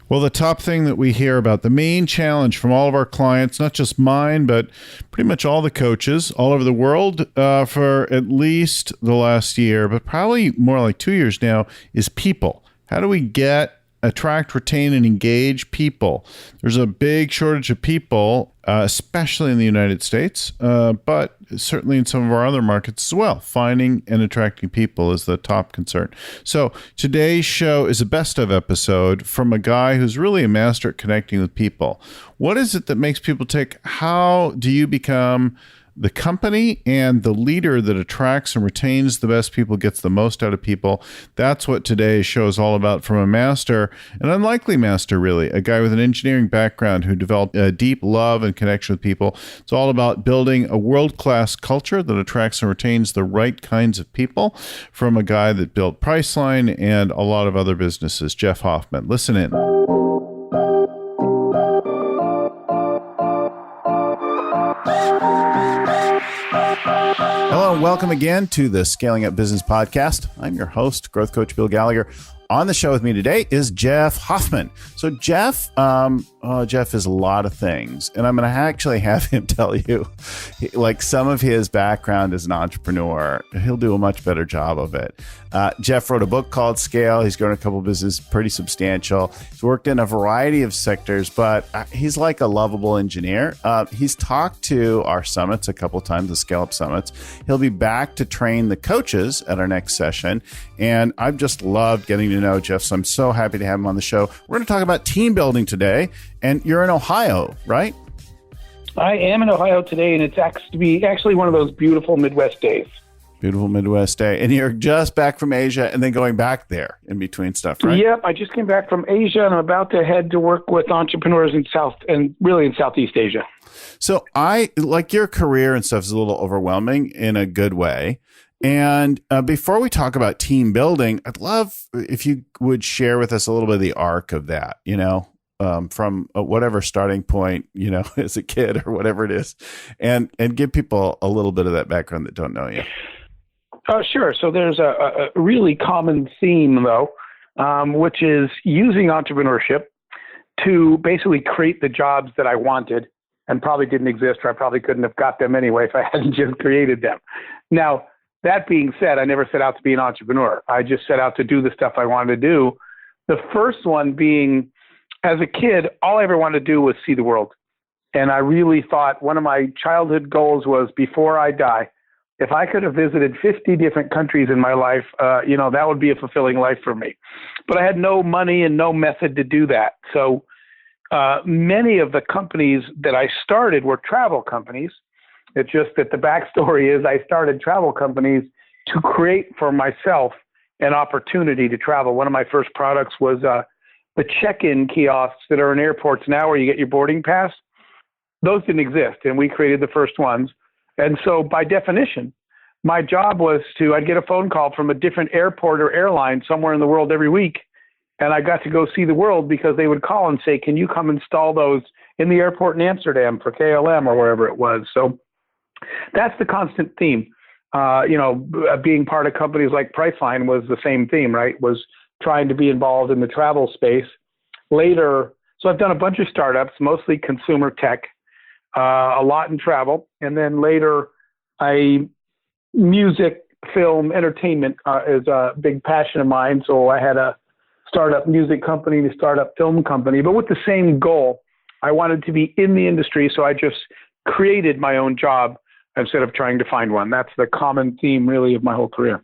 Well, the top thing that we hear about, the main challenge from all of our clients, not just mine, but pretty much all the coaches all over the world for at least the last year, but probably more like 2 years now, is people. How do we attract, retain, and engage people? There's a big shortage of people, especially in the United States, but certainly in some of our other markets as well. Finding and attracting people is the top concern. So today's show is a best of episode from a guy who's really a master at connecting with people. What is it that makes people tick? How do you become the company and the leader that attracts and retains the best people, gets the most out of people? That's what today's show is all about, from a master, an unlikely master, really, a guy with an engineering background who developed a deep love and connection with people. It's all about building a world-class culture that attracts and retains the right kinds of people, from a guy that built Priceline and a lot of other businesses, Jeff Hoffman. Listen in. Hello and welcome again to the Scaling Up Business Podcast. I'm your host, Growth Coach Bill Gallagher. On the show with me today is Jeff Hoffman. So Jeff is a lot of things, and I'm going to actually have him tell you, like, some of his background as an entrepreneur. He'll do a much better job of it. Jeff wrote a book called Scale. He's grown a couple of businesses pretty substantial. He's worked in a variety of sectors, but he's like a lovable engineer. He's talked to our summits a couple of times, the Scale Up Summits. He'll be back to train the coaches at our next session, and I've just loved getting to know Jeff, so I'm so happy to have him on the show. We're going to talk about team building today, and you're in Ohio, right? I am in Ohio today, and it's actually one of those beautiful Midwest days. Beautiful Midwest day. And you're just back from Asia and then going back there in between stuff, right? Yep, I just came back from Asia, and I'm about to head to work with entrepreneurs in Southeast Asia. So I like your career and stuff is a little overwhelming in a good way. And before we talk about team building, I'd love if you would share with us a little bit of the arc of that, from whatever starting point, as a kid or whatever it is, and give people a little bit of that background that don't know you. Sure. So there's a really common theme, though, which is using entrepreneurship to basically create the jobs that I wanted and probably didn't exist, or I probably couldn't have got them anyway if I hadn't just created them. Now, that being said, I never set out to be an entrepreneur. I just set out to do the stuff I wanted to do. The first one being, as a kid, all I ever wanted to do was see the world. And I really thought one of my childhood goals was, before I die, if I could have visited 50 different countries in my life, that would be a fulfilling life for me. But I had no money and no method to do that. So many of the companies that I started were travel companies. It's just that the backstory is I started travel companies to create for myself an opportunity to travel. One of my first products was the check-in kiosks that are in airports now where you get your boarding pass. Those didn't exist, and we created the first ones. And so by definition, my job was I'd get a phone call from a different airport or airline somewhere in the world every week, and I got to go see the world because they would call and say, can you come install those in the airport in Amsterdam for KLM or wherever it was? So that's the constant theme. Being part of companies like Priceline was the same theme, right? Was trying to be involved in the travel space. Later, so I've done a bunch of startups, mostly consumer tech, a lot in travel. And then later, music, film, entertainment is a big passion of mine. So I had a startup music company and a startup film company, but with the same goal. I wanted to be in the industry, so I just created my own job instead of trying to find one. That's the common theme, really, of my whole career.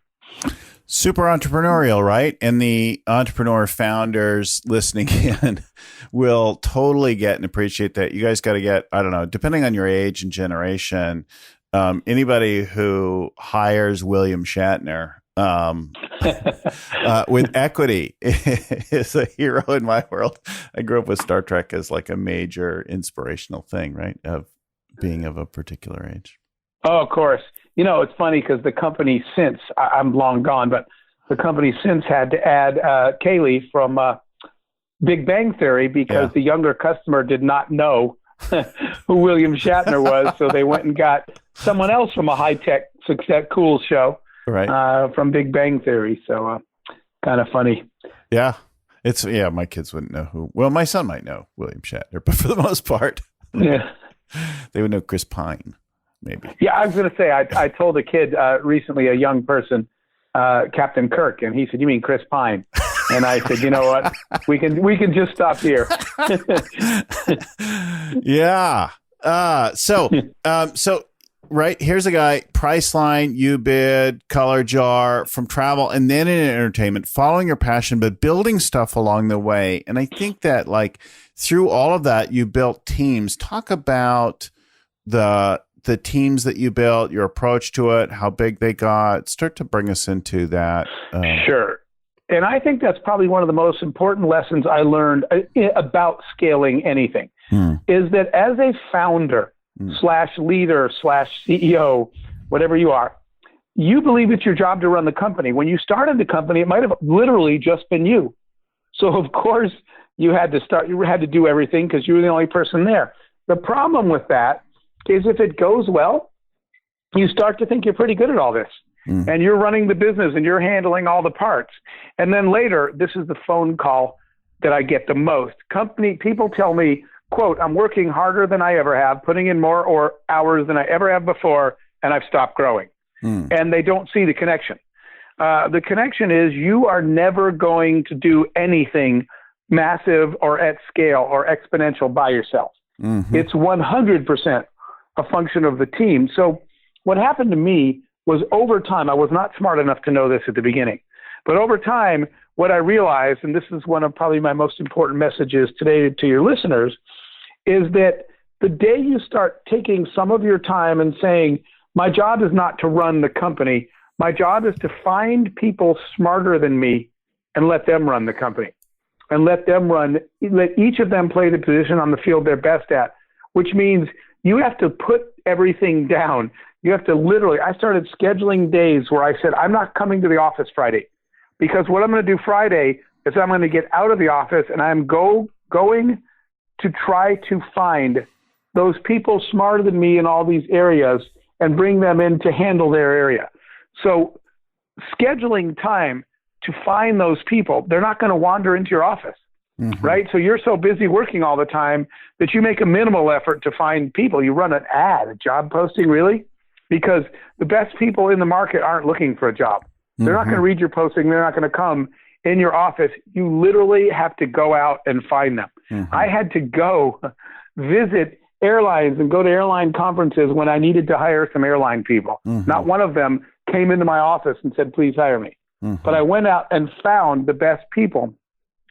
Super entrepreneurial, right? And the entrepreneur founders listening in will totally get and appreciate that. You guys got to get, I don't know, depending on your age and generation, anybody who hires William Shatner with equity is a hero in my world. I grew up with Star Trek as like a major inspirational thing, right? Of being of a particular age. Oh, of course. It's funny because the company since, I'm long gone, but the company since had to add Kaylee from Big Bang Theory because the younger customer did not know who William Shatner was. So they went and got someone else from a high-tech, success, cool show from Big Bang Theory. So kind of funny. Yeah. My kids wouldn't know who. Well, my son might know William Shatner, but for the most part, Yeah. they would know Chris Pine, maybe. Yeah, I was going to say, I told a kid recently, a young person, Captain Kirk, and he said, "You mean Chris Pine?" And I said, "You know what? We can just stop here." Yeah. So right, here's a guy, Priceline, UBid, ColorJar, from travel, and then in entertainment, following your passion, but building stuff along the way. And I think that like through all of that, you built teams. Talk about the teams that you built, your approach to it, how big they got. Start to bring us into that. Sure. And I think that's probably one of the most important lessons I learned about scaling anything is that as a founder / leader / CEO, whatever you are, you believe it's your job to run the company. When you started the company, it might have literally just been you. So of course you had to do everything because you were the only person there. The problem with that is if it goes well, you start to think you're pretty good at all this. And you're running the business and you're handling all the parts. And then later, this is the phone call that I get the most. People tell me, quote, "I'm working harder than I ever have, putting in more hours than I ever have before, and I've stopped growing." And they don't see the connection. The connection is you are never going to do anything massive or at scale or exponential by yourself. It's 100% a function of the team. So what happened to me was over time, I was not smart enough to know this at the beginning, but over time, what I realized, and this is one of probably my most important messages today to your listeners, is that the day you start taking some of your time and saying, my job is not to run the company, my job is to find people smarter than me and let them run the company and let each of them play the position on the field they're best at, which means you have to put everything down. You have to I started scheduling days where I said, I'm not coming to the office Friday because what I'm going to do Friday is I'm going to get out of the office and I'm going to try to find those people smarter than me in all these areas and bring them in to handle their area. So scheduling time to find those people, they're not going to wander into your office. Right? So you're so busy working all the time that you make a minimal effort to find people. You run an ad, a job posting, really? Because the best people in the market aren't looking for a job. They're not going to read your posting. They're not going to come in your office. You literally have to go out and find them. I had to go visit airlines and go to airline conferences when I needed to hire some airline people. Not one of them came into my office and said, please hire me. But I went out and found the best people.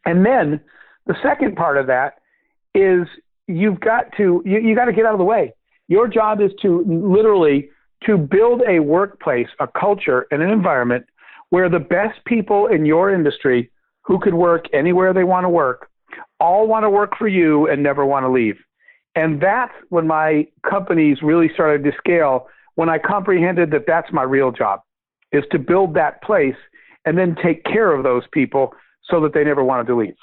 And then the second part of that is you got to get out of the way. Your job is to literally to build a workplace, a culture, and an environment where the best people in your industry who could work anywhere they want to work, all want to work for you and never want to leave. And that's when my companies really started to scale, when I comprehended that that's my real job, is to build that place and then take care of those people so that they never wanted to leave.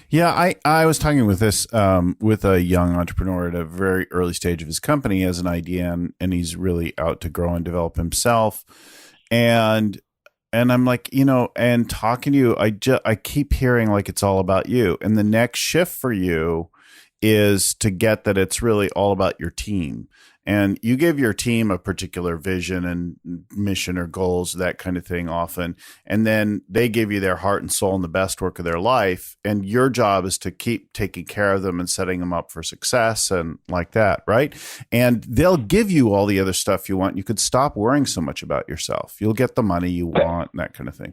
Yeah, I was talking with with a young entrepreneur at a very early stage of his company. He has an idea and he's really out to grow and develop himself. And I'm like, and talking to you, I keep hearing like it's all about you. And the next shift for you is to get that it's really all about your team. And you give your team a particular vision and mission or goals, that kind of thing often. And then they give you their heart and soul and the best work of their life. And your job is to keep taking care of them and setting them up for success and like that, right? And they'll give you all the other stuff you want. You could stop worrying so much about yourself. You'll get the money you want and that kind of thing.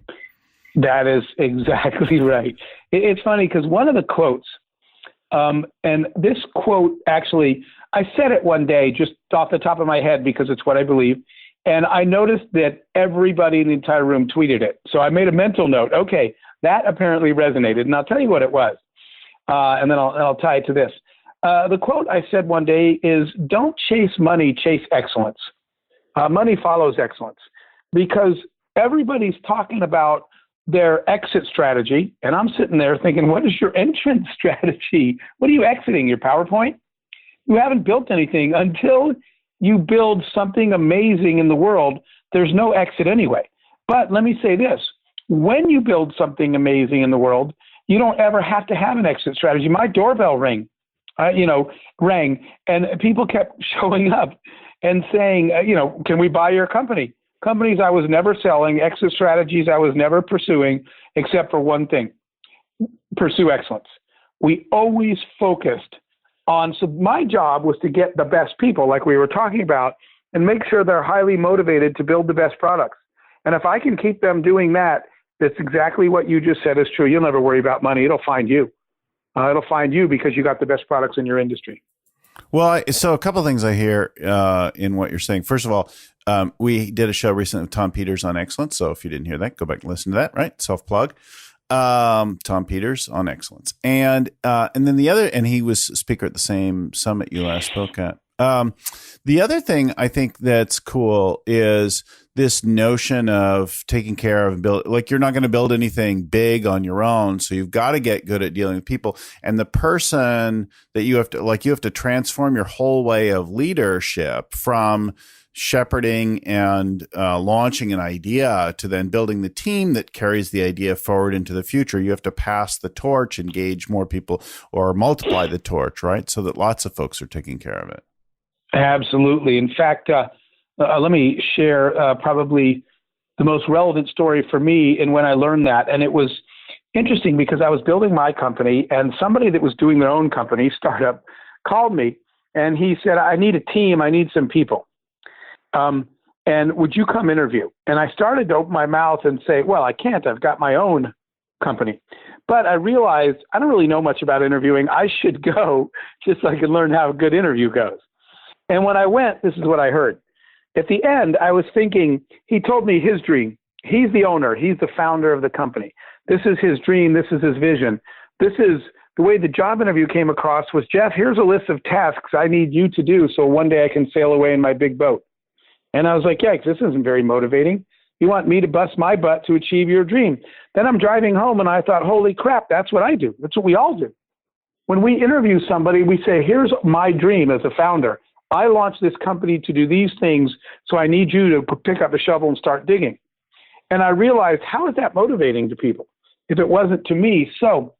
That is exactly right. It's funny because one of the quotes, and this quote actually, I said it one day just off the top of my head because it's what I believe. And I noticed that everybody in the entire room tweeted it. So I made a mental note. Okay, that apparently resonated. And I'll tell you what it was. And then I'll tie it to this. The quote I said one day is, don't chase money, chase excellence. Money follows excellence, because everybody's talking about their exit strategy. And I'm sitting there thinking, what is your entrance strategy? What are you exiting, your PowerPoint? You haven't built anything. Until you build something amazing in the world, there's no exit anyway. But let me say this. When you build something amazing in the world, You don't ever have to have an exit strategy. My doorbell rang, and people kept showing up and saying, can we buy your company? Companies I was never selling, exit strategies I was never pursuing, except for one thing: pursue excellence. We always focused on, so my job was to get the best people, like we were talking about, and make sure they're highly motivated to build the best products. And if I can keep them doing that, that's exactly what you just said is true. You'll never worry about money. It'll find you. It'll find you because you got the best products in your industry. Well, so a couple of things I hear in what you're saying. First of all, we did a show recently with Tom Peters on excellence. So if you didn't hear that, go back and listen to that, right? Self-plug. Tom Peters on excellence. And then the other, and he was a speaker at the same summit you last spoke at. The other thing I think that's cool is this notion of taking care of and build, like you're not going to build anything big on your own. So you've got to get good at dealing with people, and the person that you have to transform your whole way of leadership from shepherding and launching an idea to then building the team that carries the idea forward into the future. You have to pass the torch, engage more people, or multiply the torch, right? So that lots of folks are taking care of it. Absolutely. In fact, let me share probably the most relevant story for me and when I learned that. And it was interesting because I was building my company, and somebody that was doing their own company, startup, called me, and he said, I need a team. I need some people. And would you come interview? And I started to open my mouth and say, well, I can't. I've got my own company. But I realized I don't really know much about interviewing. I should go just so I can learn how a good interview goes. And when I went, this is what I heard. At the end, I was thinking, he told me his dream. He's the owner. He's the founder of the company. This is his dream. This is his vision. This is the way the job interview came across was, Jeff, here's a list of tasks I need you to do so one day I can sail away in my big boat. And I was like, yikes, this isn't very motivating. You want me to bust my butt to achieve your dream. Then I'm driving home and I thought, holy crap, that's what I do. That's what we all do. When we interview somebody, we say, here's my dream as a founder. I launched this company to do these things, so I need you to pick up a shovel and start digging. And I realized, how is that motivating to people if it wasn't to me? So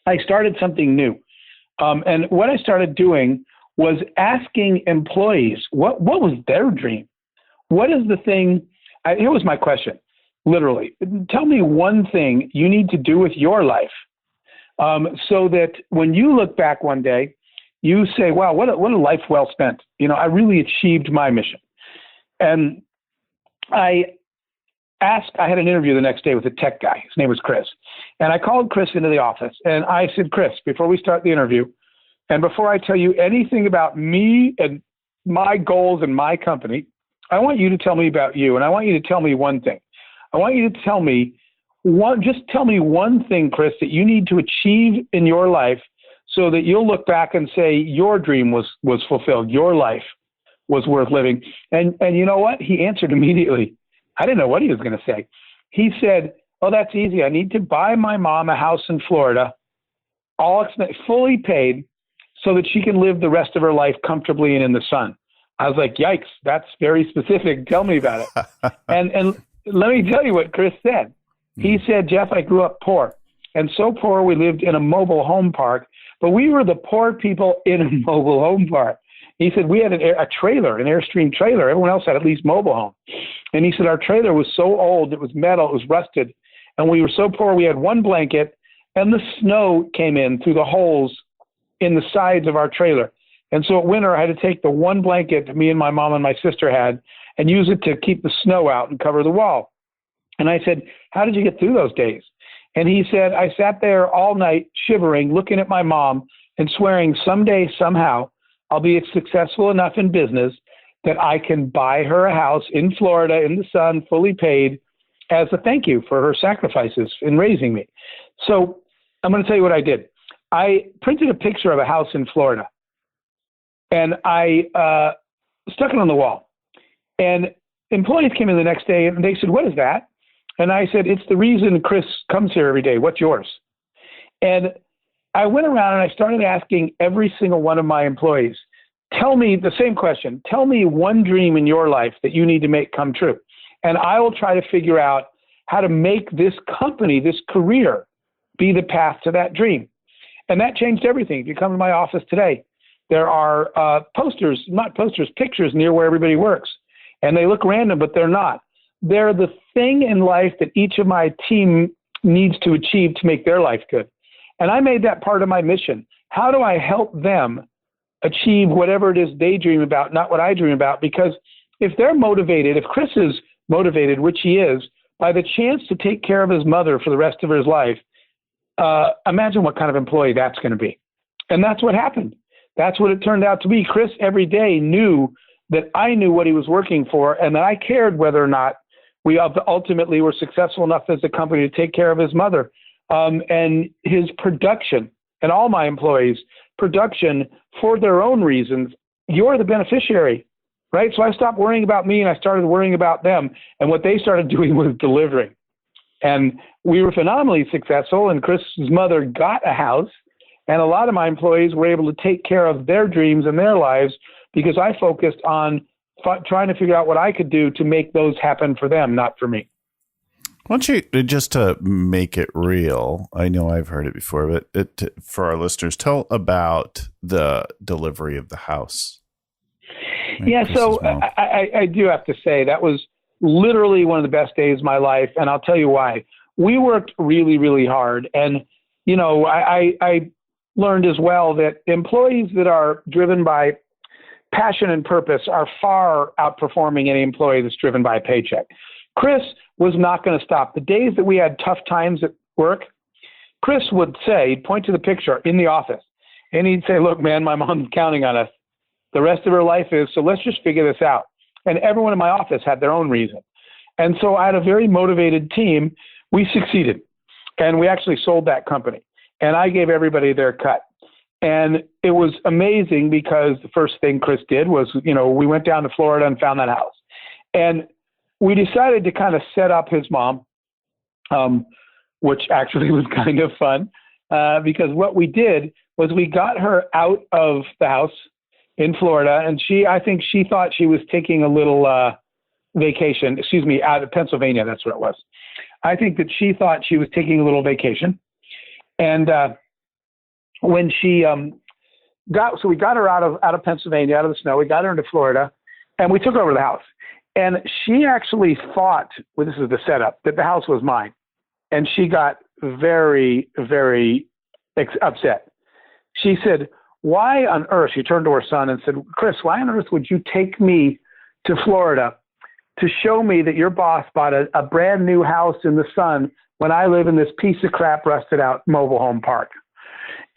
I started something new. And what I started doing was asking employees, what was their dream? What is the thing? Here was my question, literally. Tell me one thing you need to do with your life so that when you look back one day, you say, wow, what a life well spent. I really achieved my mission. And I had an interview the next day with a tech guy. His name was Chris. And I called Chris into the office and I said, Chris, before we start the interview, and before I tell you anything about me and my goals and my company, I want you to tell me about you. And I want you to tell me one thing. I want you to tell me one thing, Chris, that you need to achieve in your life so that you'll look back and say your dream was fulfilled. Your life was worth living. And you know what? He answered immediately. I didn't know what he was going to say. He said, oh, that's easy. I need to buy my mom a house in Florida, fully paid, so that she can live the rest of her life comfortably and in the sun. I was like, yikes, that's very specific. Tell me about it. And let me tell you what Chris said. He said, Jeff, I grew up poor. And so poor, we lived in a mobile home park, but we were the poor people in a mobile home park. He said, we had a trailer, an Airstream trailer. Everyone else had at least mobile home. And he said, our trailer was so old, it was metal, it was rusted. And we were so poor, we had one blanket, and the snow came in through the holes in the sides of our trailer. And so at winter, I had to take the one blanket that me and my mom and my sister had and use it to keep the snow out and cover the wall. And I said, how did you get through those days? And he said, I sat there all night shivering, looking at my mom and swearing someday, somehow, I'll be successful enough in business that I can buy her a house in Florida in the sun, fully paid, as a thank you for her sacrifices in raising me. So I'm going to tell you what I did. I printed a picture of a house in Florida, and I stuck it on the wall. And employees came in the next day, and they said, what is that? And I said, it's the reason Chris comes here every day. What's yours? And I went around and I started asking every single one of my employees, tell me the same question. Tell me one dream in your life that you need to make come true. And I will try to figure out how to make this company, this career, be the path to that dream. And that changed everything. If you come to my office today, there are pictures near where everybody works. And they look random, but they're not. They're the thing in life that each of my team needs to achieve to make their life good. And I made that part of my mission. How do I help them achieve whatever it is they dream about, not what I dream about? Because if they're motivated, if Chris is motivated, which he is, by the chance to take care of his mother for the rest of his life, imagine what kind of employee that's going to be. And that's what happened. That's what it turned out to be. Chris every day knew that I knew what he was working for and that I cared whether or not we ultimately were successful enough as a company to take care of his mother. And his production, and all my employees' production for their own reasons, you're the beneficiary, right? So I stopped worrying about me and I started worrying about them. And what they started doing was delivering. And we were phenomenally successful, and Chris's mother got a house. And a lot of my employees were able to take care of their dreams and their lives because I focused on trying to figure out what I could do to make those happen for them, not for me. Why don't you, just to make it real, I know I've heard it before, but for our listeners, tell about the delivery of the house. Yeah, so I do have to say that was literally one of the best days of my life, and I'll tell you why. We worked really, really hard, and I learned as well that employees that are driven by passion and purpose are far outperforming any employee that's driven by a paycheck. Chris was not going to stop. The days that we had tough times at work, Chris would say, he'd point to the picture in the office, and he'd say, look, man, my mom's counting on us. The rest of her life is, so let's just figure this out. And everyone in my office had their own reason. And so I had a very motivated team. We succeeded, and we actually sold that company. And I gave everybody their cut. And it was amazing because the first thing Chris did was, we went down to Florida and found that house. And we decided to kind of set up his mom, which actually was kind of fun because what we did was we got her out of the house in Florida. And I think she thought she was taking a little vacation, out of Pennsylvania. That's what it was. I think that she thought she was taking a little vacation. And when she we got her out of Pennsylvania, out of the snow, we got her into Florida, and we took over the house. And she actually thought, well, this is the setup, that the house was mine. And she got very, very upset. She said, why on earth, she turned to her son and said, Chris, why on earth would you take me to Florida to show me that your boss bought a brand new house in the sun when I live in this piece of crap, rusted out mobile home park?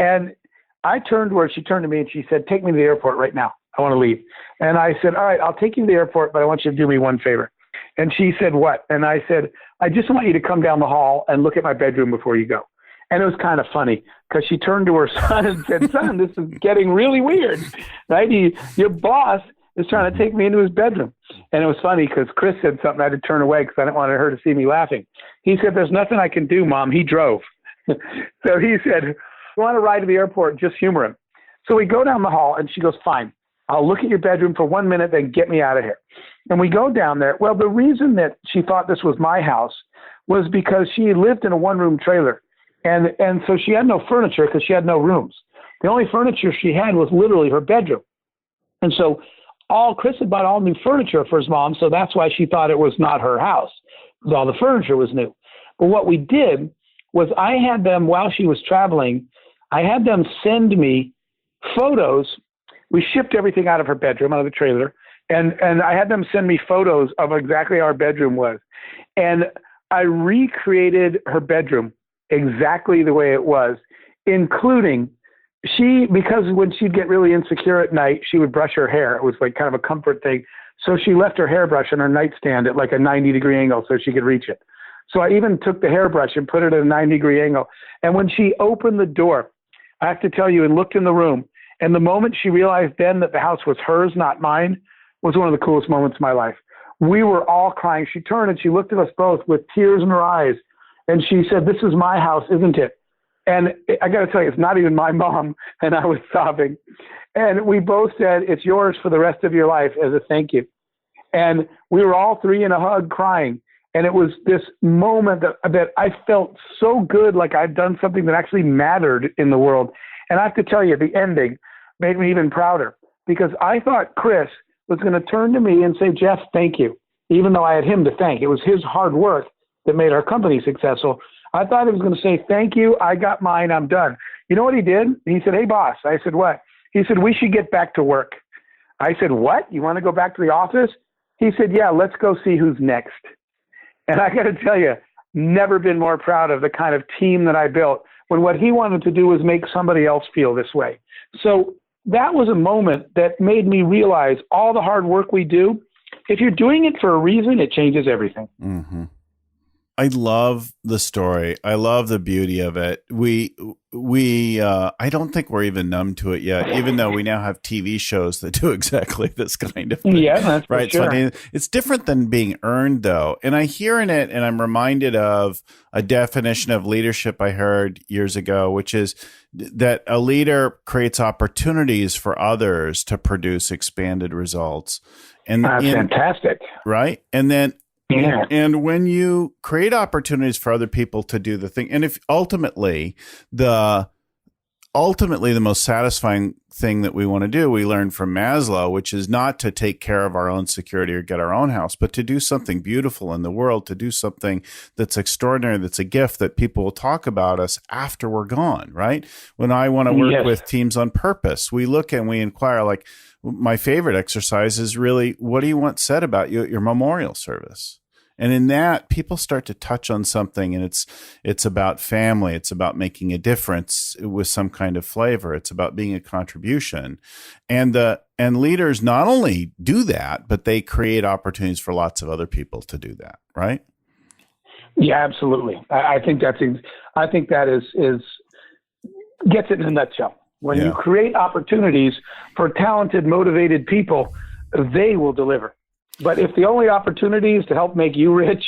And I turned to her, she turned to me and she said, take me to the airport right now. I want to leave. And I said, all right, I'll take you to the airport, but I want you to do me one favor. And she said, what? And I said, I just want you to come down the hall and look at my bedroom before you go. And it was kind of funny because she turned to her son and said, son, this is getting really weird, right? Your boss is trying to take me into his bedroom. And it was funny because Chris said something I had to turn away because I didn't want her to see me laughing. He said, there's nothing I can do, Mom. He drove. So he said, you want to ride to the airport, just humor him. So we go down the hall and she goes, fine, I'll look at your bedroom for 1 minute, then get me out of here. And we go down there. Well, the reason that she thought this was my house was because she lived in a one-room trailer. And so she had no furniture because she had no rooms. The only furniture she had was literally her bedroom. And so Chris had bought all new furniture for his mom, so that's why she thought it was not her house, because all the furniture was new. But what we did was I had them, while she was traveling, I had them send me photos. We shipped everything out of her bedroom, out of the trailer, and I had them send me photos of exactly how our bedroom was. And I recreated her bedroom exactly the way it was, including because when she'd get really insecure at night, she would brush her hair. It was like kind of a comfort thing. So she left her hairbrush on her nightstand at like a 90-degree angle so she could reach it. So I even took the hairbrush and put it at a 90-degree angle. And when she opened the door, I have to tell you, and looked in the room, and the moment she realized then that the house was hers, not mine, was one of the coolest moments of my life. We were all crying. She turned and she looked at us both with tears in her eyes. And she said, this is my house, isn't it? And I got to tell you, it's not even my mom. And I was sobbing. And we both said, it's yours for the rest of your life as a thank you. And we were all three in a hug crying. And it was this moment that I felt so good, like I'd done something that actually mattered in the world. And I have to tell you, the ending made me even prouder, because I thought Chris was going to turn to me and say, Jeff, thank you. Even though I had him to thank. It was his hard work that made our company successful. I thought he was going to say, thank you, I got mine, I'm done. You know what he did? He said, hey, boss. I said, what? He said, we should get back to work. I said, what? You want to go back to the office? He said, yeah, let's go see who's next. And I got to tell you, never been more proud of the kind of team that I built when what he wanted to do was make somebody else feel this way. So that was a moment that made me realize all the hard work we do, if you're doing it for a reason, it changes everything. Mm-hmm. I love the story. I love the beauty of it. I don't think we're even numb to it yet, even though we now have TV shows that do exactly this kind of thing. Yeah, that's right. For sure. So I mean, it's different than being earned, though. And I hear in it, and I'm reminded of a definition of leadership I heard years ago, which is that a leader creates opportunities for others to produce expanded results. And fantastic. Right. And then, yeah. And when you create opportunities for other people to do the thing, and if ultimately the most satisfying thing that we want to do, we learned from Maslow, which is not to take care of our own security or get our own house, but to do something beautiful in the world, to do something that's extraordinary, that's a gift that people will talk about us after we're gone, right? When I want to work with teams on purpose, we look and we inquire, like, my favorite exercise is really, what do you want said about you at your memorial service? And in that, people start to touch on something, and it's about family. It's about making a difference with some kind of flavor. It's about being a contribution. And leaders not only do that, but they create opportunities for lots of other people to do that, right? Yeah, absolutely. I think that is gets it in a nutshell. When you create opportunities for talented, motivated people, they will deliver. But if the only opportunity is to help make you rich,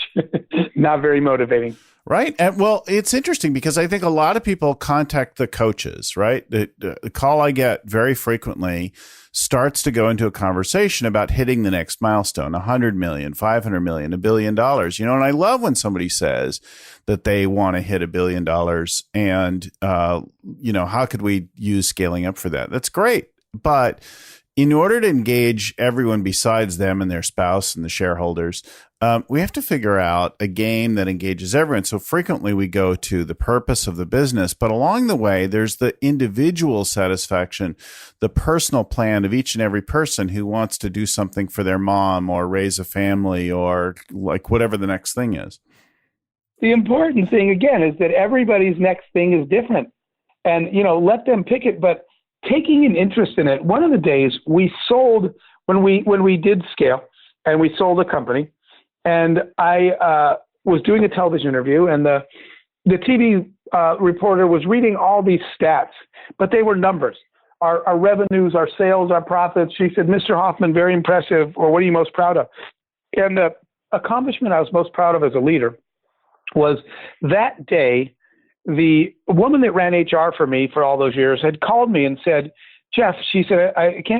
not very motivating. Right. And well, it's interesting because I think a lot of people contact the coaches, right? The call I get very frequently starts to go into a conversation about hitting the next milestone, 100 million, 500 million, $1 billion. You know, and I love when somebody says that they want to hit $1 billion and, how could we use scaling up for that? That's great. But in order to engage everyone besides them and their spouse and the shareholders, we have to figure out a game that engages everyone. So frequently we go to the purpose of the business, but along the way, there's the individual satisfaction, the personal plan of each and every person who wants to do something for their mom or raise a family or like whatever the next thing is. The important thing, again, is that everybody's next thing is different. And, let them pick it, but taking an interest in it. One of the days we sold, when we did scale, and we sold a company, and I was doing a television interview, and the TV reporter was reading all these stats, but they were numbers. Our revenues, our sales, our profits. She said, Mr. Hoffman, very impressive, or what are you most proud of? And the accomplishment I was most proud of as a leader was that day, the woman that ran HR for me for all those years had called me and said, Jeff, she said,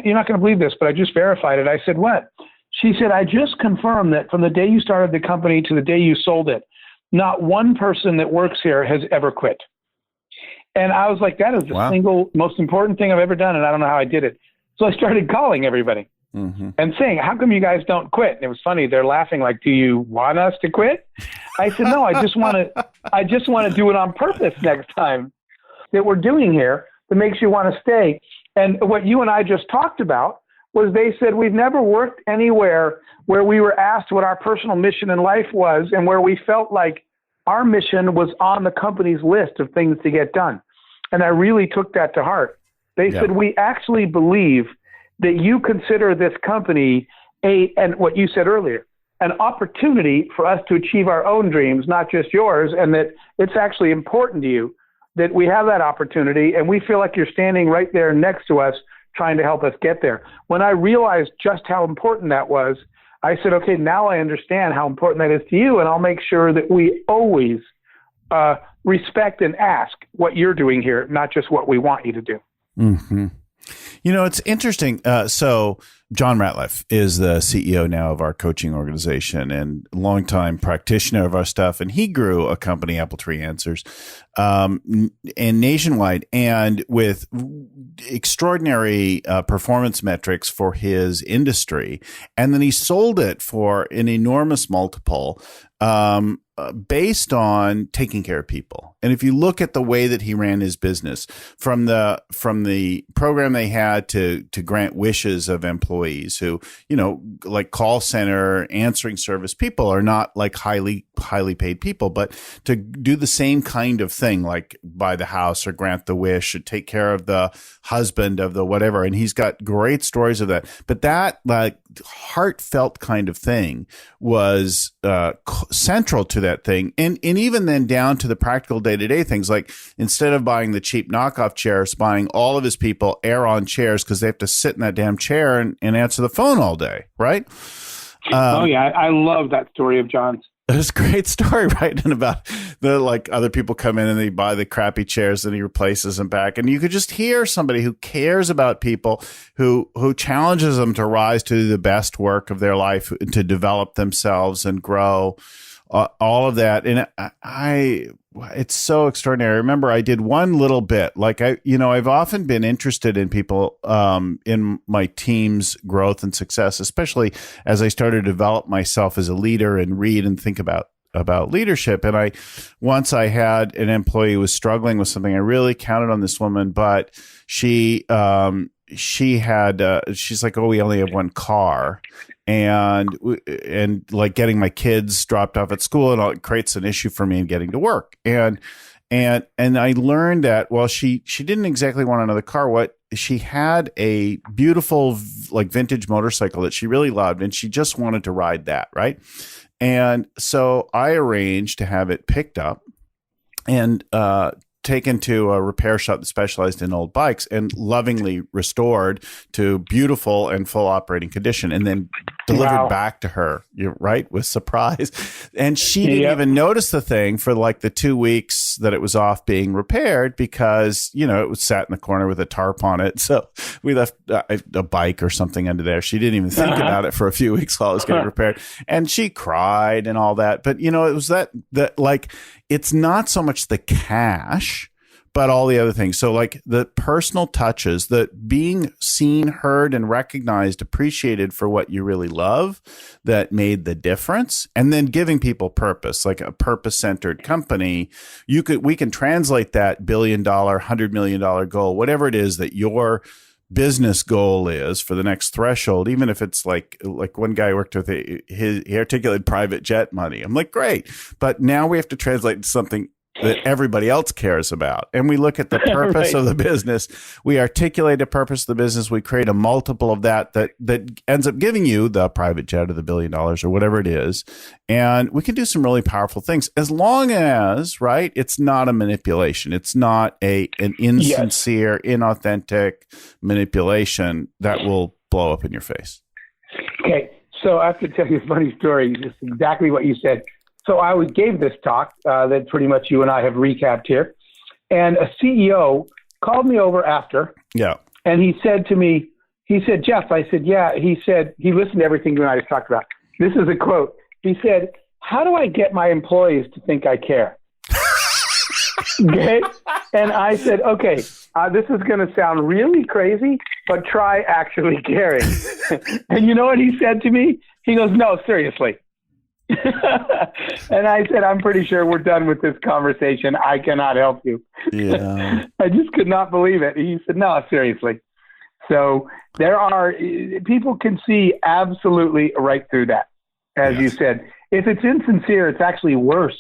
you're not going to believe this, but I just verified it. I said, what? She said, I just confirmed that from the day you started the company to the day you sold it, not one person that works here has ever quit. And I was like, that is the single most important thing I've ever done, and I don't know how I did it. So I started calling everybody and saying, how come you guys don't quit? And it was funny. They're laughing like, do you want us to quit? I said, no, I just want to do it on purpose next time that we're doing here that makes you want to stay. And what you and I just talked about was they said, we've never worked anywhere where we were asked what our personal mission in life was and where we felt like our mission was on the company's list of things to get done. And I really took that to heart. They said, we actually believe that you consider this company and what you said earlier, an opportunity for us to achieve our own dreams, not just yours, and that it's actually important to you that we have that opportunity, and we feel like you're standing right there next to us trying to help us get there. When I realized just how important that was, I said, okay, now I understand how important that is to you, and I'll make sure that we always respect and ask what you're doing here, not just what we want you to do. Mm-hmm. It's interesting. So John Ratliff is the CEO now of our coaching organization and longtime practitioner of our stuff. And he grew a company, Apple Tree Answers, and nationwide, and with extraordinary performance metrics for his industry. And then he sold it for an enormous multiple. Based on taking care of people. And if you look at the way that he ran his business, from the program they had to grant wishes of employees who, like call center answering service people are not like highly paid people, but to do the same kind of thing, like buy the house or grant the wish or take care of the husband of the whatever. And he's got great stories of that. But that like heartfelt kind of thing was central to that thing. And even then down to the practical day-to-day things, like instead of buying the cheap knockoff chairs, buying all of his people air-on chairs because they have to sit in that damn chair and answer the phone all day, right? I love that story of John's. It's a great story, right? And about the like other people come in and they buy the crappy chairs and he replaces them back. And you could just hear somebody who cares about people, who challenges them to rise to the best work of their life, to develop themselves and grow, all of that. And it's so extraordinary. I remember I did one little bit, like I've often been interested in people, in my team's growth and success, especially as I started to develop myself as a leader and read and think about leadership. And once I had an employee who was struggling with something. I really counted on this woman, but she's like, oh, we only have one car. And like getting my kids dropped off at school and all, it creates an issue for me in getting to work. And I learned that, well, she didn't exactly want another car. She had a beautiful like vintage motorcycle that she really loved, and she just wanted to ride that, right? And so I arranged to have it picked up and taken to a repair shop that specialized in old bikes and lovingly restored to beautiful and full operating condition, and then delivered back to her, you're right, with surprise. And she didn't even notice the thing for like the 2 weeks that it was off being repaired because, it was sat in the corner with a tarp on it. So we left a bike or something under there. She didn't even think about it for a few weeks while it was getting repaired. And she cried and all that. But, it was that like, it's not so much the cash, but all the other things. So like the personal touches, that being seen, heard, and recognized, appreciated for what you really love, that made the difference. And then giving people purpose, like a purpose-centered company. We can translate that $1 billion, $100 million goal, whatever it is that your business goal is for the next threshold, even if it's like one guy I worked with, he articulated private jet money. I'm like, great. But now we have to translate to something that everybody else cares about. And we look at the purpose of the business. We articulate a purpose of the business. We create a multiple of that ends up giving you the private jet or the $1 billion or whatever it is. And we can do some really powerful things as long as, right, it's not a manipulation. It's not an insincere, inauthentic manipulation that will blow up in your face. Okay. So I have to tell you a funny story. Just exactly what you said. So I gave this talk that pretty much you and I have recapped here. And a CEO called me over after. Yeah. And he said to me, Jeff, I said, yeah. He said, he listened to everything you and I just talked about. This is a quote. He said, how do I get my employees to think I care? Okay. And I said, okay, this is going to sound really crazy, but try actually caring. And you know what he said to me? He goes, no, seriously. And I said, I'm pretty sure we're done with this conversation. I cannot help you. Yeah. I just could not believe it. He said, no, seriously. So people can see absolutely right through that. As you said, if it's insincere, it's actually worse,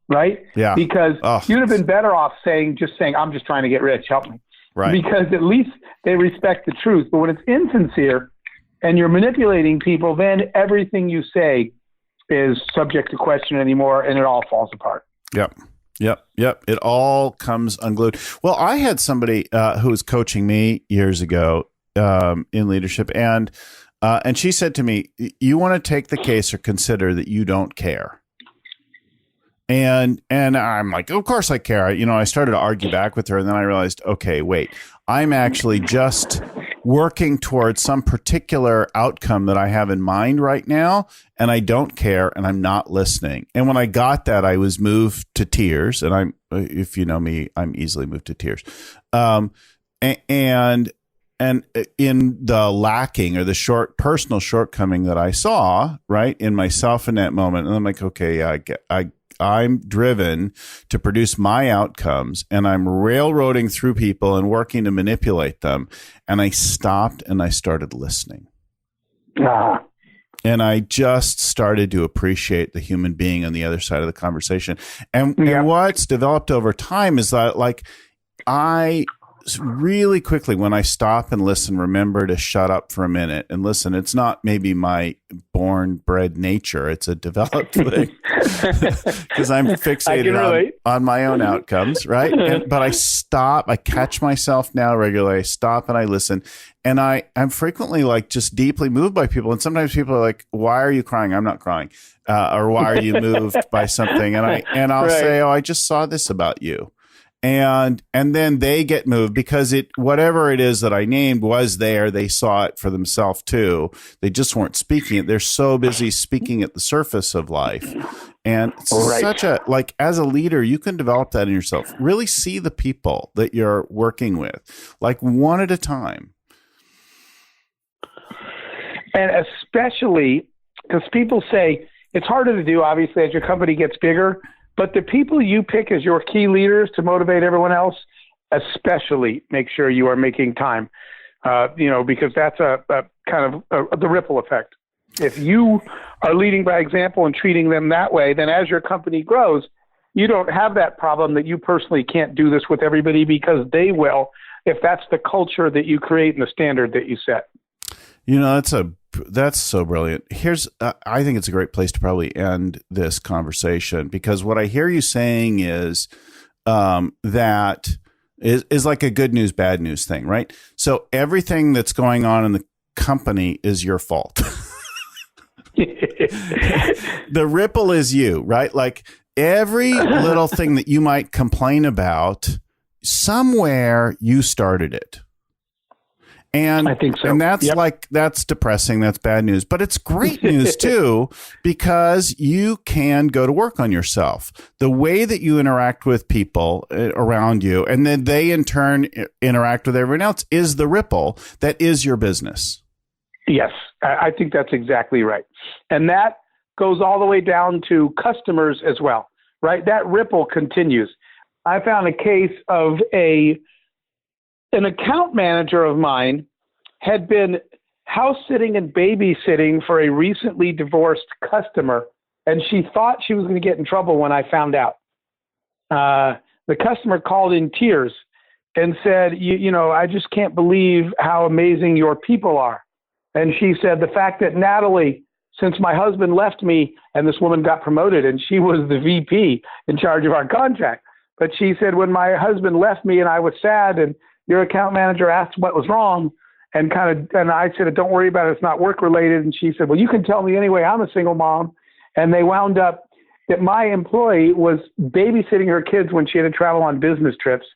right? Yeah. Because you'd have been better off saying, I'm just trying to get rich, help me. Right. Because at least they respect the truth. But when it's insincere and you're manipulating people, then everything you say is subject to question anymore, and it all falls apart. Yep. It all comes unglued. Well, I had somebody who was coaching me years ago in leadership, and she said to me, you want to take the case or consider that you don't care. And I'm like, of course I care. I started to argue back with her, and then I realized, okay, wait, I'm actually just working towards some particular outcome that I have in mind right now, and I don't care, and I'm not listening. And when I got that, I was moved to tears, and if you know me, I'm easily moved to tears. And in the lacking or the personal shortcoming that I saw, right, in myself in that moment, and I'm like, okay, yeah, I'm driven to produce my outcomes, and I'm railroading through people and working to manipulate them. And I stopped and I started listening. And I just started to appreciate the human being on the other side of the conversation. And what's developed over time is that, like, I really quickly, when I stop and listen, remember to shut up for a minute and listen. It's not maybe my bred nature. It's a developed thing because I'm fixated on my own outcomes, right? But I stop, I catch myself now regularly. I stop and I listen. And I'm frequently like just deeply moved by people. And sometimes people are like, why are you crying? I'm not crying. Or why are you moved by something? And I'll say, oh, I just saw this about you. And then they get moved because whatever it is that I named was there. They saw it for themselves too. They just weren't speaking it. They're so busy speaking at the surface of life. And such like, as a leader, you can develop that in yourself. Really see the people that you're working with, like one at a time. And especially because people say it's harder to do, obviously, as your company gets bigger. But the people you pick as your key leaders to motivate everyone else, especially make sure you are making time, because that's a kind of the ripple effect. If you are leading by example and treating them that way, then as your company grows, you don't have that problem that you personally can't do this with everybody because they will, if that's the culture that you create and the standard that you set. That's so brilliant. I think it's a great place to probably end this conversation, because what I hear you saying is that is like a good news, bad news thing, right? So everything that's going on in the company is your fault. The ripple is you, right? Like every little thing that you might complain about, somewhere you started it. And I think so. And that's that's depressing. That's bad news. But it's great news too, because you can go to work on yourself. The way that you interact with people around you, and then they in turn interact with everyone else, is the ripple that is your business. Yes, I think that's exactly right. And that goes all the way down to customers as well, right? That ripple continues. I found a case of an account manager of mine had been house sitting and babysitting for a recently divorced customer, and she thought she was going to get in trouble when I found out. The customer called in tears and said, I just can't believe how amazing your people are. And she said, the fact that Natalie, since my husband left me, and this woman got promoted, and she was the VP in charge of our contract. But she said, when my husband left me and I was sad, and your account manager asked what was wrong, and I said, don't worry about it. It's not work related. And she said, well, you can tell me anyway. I'm a single mom. And they wound up that my employee was babysitting her kids when she had to travel on business trips.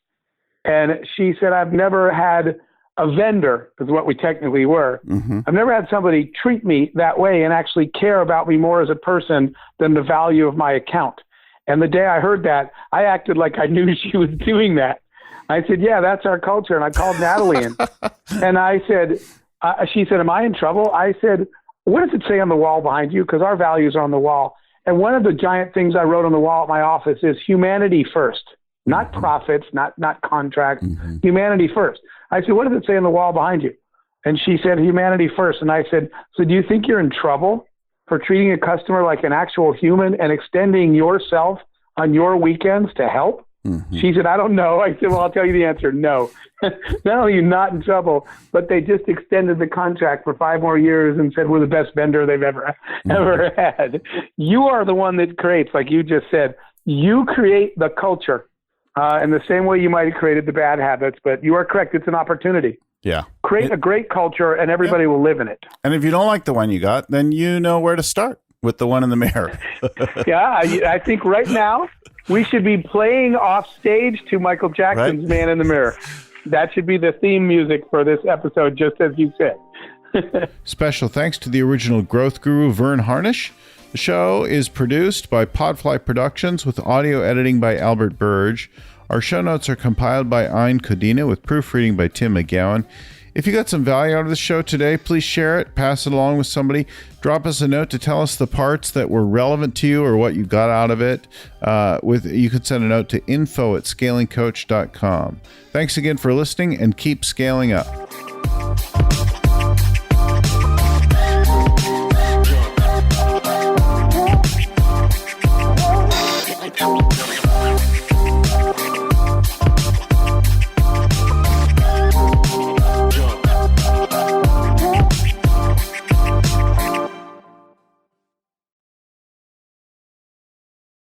And she said, I've never had a vendor, is what we technically were. Mm-hmm. I've never had somebody treat me that way and actually care about me more as a person than the value of my account. And the day I heard that, I acted like I knew she was doing that. I said, yeah, that's our culture. And I called Natalie in. And I said, she said, am I in trouble? I said, what does it say on the wall behind you? Because our values are on the wall. And one of the giant things I wrote on the wall at my office is humanity first, not profits, not contracts, humanity first. I said, what does it say on the wall behind you? And she said, humanity first. And I said, so do you think you're in trouble for treating a customer like an actual human and extending yourself on your weekends to help? Mm-hmm. She said, I don't know. I said, well, I'll tell you the answer. No. Not only are you not in trouble, but they just extended the contract for 5 more years and said we're the best vendor they've ever had. You are the one that creates, like you just said, you create the culture in the same way you might have created the bad habits, but you are correct. It's an opportunity. Yeah. Create a great culture and everybody will live in it. And if you don't like the one you got, then you know where to start. with the one in the mirror. Yeah, I think right now we should be playing off stage to Michael Jackson's Man in the Mirror. That should be the theme music for this episode, just as you said. Special thanks to the original growth guru, Vern Harnish. The show is produced by Podfly Productions with audio editing by Albert Burge. Our show notes are compiled by Ein Codina with proofreading by Tim McGowan. If you got some value out of the show today, please share it, pass it along with somebody. Drop us a note to tell us the parts that were relevant to you or what you got out of it. You could send a note to info@scalingcoach.com. Thanks again for listening, and keep scaling up.